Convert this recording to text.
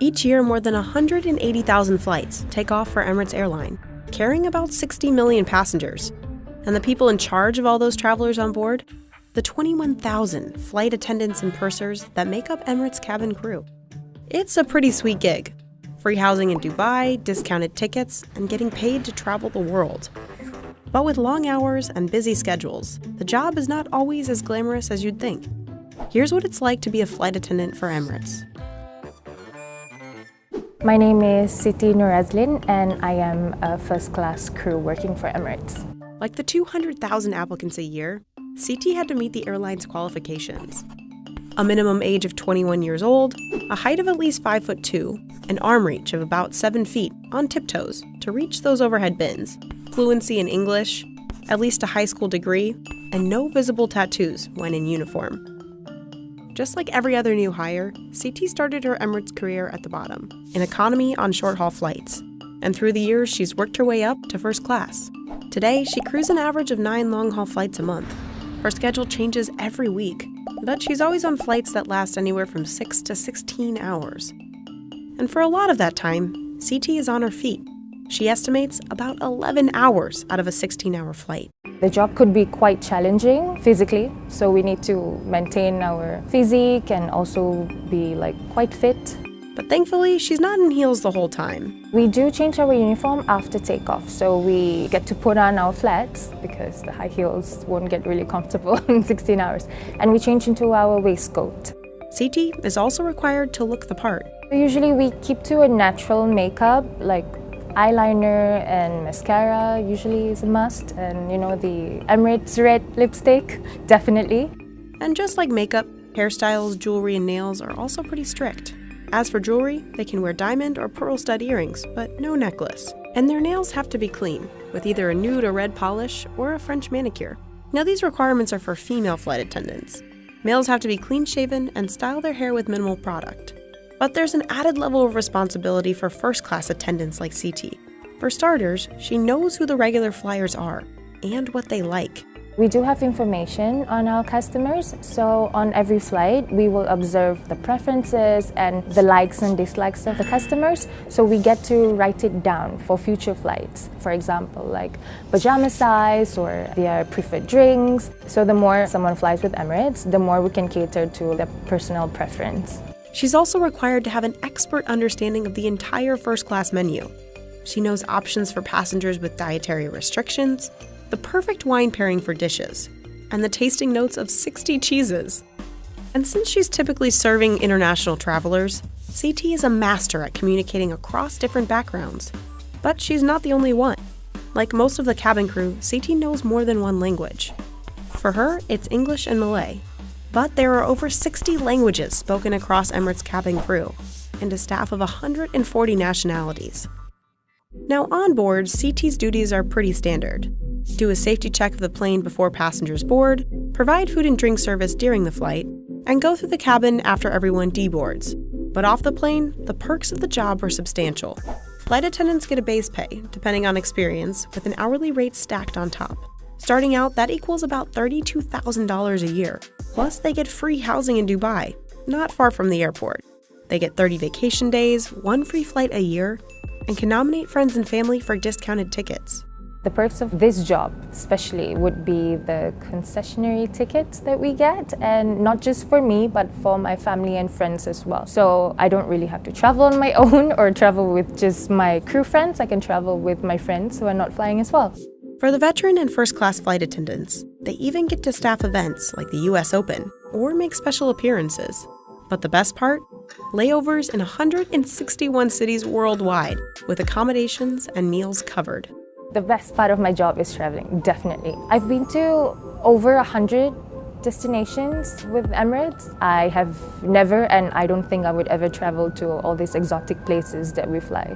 Each year, more than 180,000 flights take off for Emirates Airline, carrying about 60 million passengers. And the people in charge of all those travelers on board? The 21,000 flight attendants and pursers that make up Emirates' cabin crew. It's a pretty sweet gig. Free housing in Dubai, discounted tickets, and getting paid to travel the world. But with long hours and busy schedules, the job is not always as glamorous as you'd think. Here's what it's like to be a flight attendant for Emirates. My name is Siti Nurazlin, and I am a first-class crew working for Emirates. Like the 200,000 applicants a year, CT had to meet the airline's qualifications. A minimum age of 21 years old, a height of at least 5'2", an arm reach of about 7 feet on tiptoes to reach those overhead bins, fluency in English, at least a high school degree, and no visible tattoos when in uniform. Just like every other new hire, CT started her Emirates career at the bottom, in economy on short-haul flights. And through the years, she's worked her way up to first class. Today, she crews an average of 9 long-haul flights a month. Her schedule changes every week, but she's always on flights that last anywhere from 6 to 16 hours. And for a lot of that time, CT is on her feet. She estimates about 11 hours out of a 16-hour flight. The job could be quite challenging physically, so we need to maintain our physique and also be quite fit. But thankfully, she's not in heels the whole time. We do change our uniform after takeoff, so we get to put on our flats because the high heels won't get really comfortable in 16 hours. And we change into our waistcoat. CT is also required to look the part. Usually we keep to a natural makeup, like eyeliner and mascara usually is a must, and the Emirates red lipstick, definitely. And just like makeup, hairstyles, jewelry, and nails are also pretty strict. As for jewelry, they can wear diamond or pearl stud earrings, but no necklace. And their nails have to be clean, with either a nude or red polish or a French manicure. Now these requirements are for female flight attendants. Males have to be clean-shaven and style their hair with minimal product. But there's an added level of responsibility for first-class attendants like CT. For starters, she knows who the regular flyers are and what they like. We do have information on our customers, so on every flight we will observe the preferences and the likes and dislikes of the customers, so we get to write it down for future flights. For example, like pajama size or their preferred drinks. So the more someone flies with Emirates, the more we can cater to their personal preference. She's also required to have an expert understanding of the entire first-class menu. She knows options for passengers with dietary restrictions, the perfect wine pairing for dishes, and the tasting notes of 60 cheeses. And since she's typically serving international travelers, CT is a master at communicating across different backgrounds. But she's not the only one. Like most of the cabin crew, CT knows more than one language. For her, it's English and Malay. But there are over 60 languages spoken across Emirates' cabin crew, and a staff of 140 nationalities. Now on board, CT's duties are pretty standard. Do a safety check of the plane before passengers board, provide food and drink service during the flight, and go through the cabin after everyone deboards. But off the plane, the perks of the job are substantial. Flight attendants get a base pay, depending on experience, with an hourly rate stacked on top. Starting out, that equals about $32,000 a year. Plus, they get free housing in Dubai, not far from the airport. They get 30 vacation days, 1 free flight a year, and can nominate friends and family for discounted tickets. The perks of this job especially would be the concessionary tickets that we get, and not just for me, but for my family and friends as well. So I don't really have to travel on my own or travel with just my crew friends. I can travel with my friends who are not flying as well. For the veteran and first-class flight attendants, they even get to staff events like the US Open or make special appearances. But the best part? Layovers in 161 cities worldwide, with accommodations and meals covered. The best part of my job is traveling, definitely. I've been to over 100 destinations with Emirates. I have never, and I don't think I would ever travel to all these exotic places that we fly.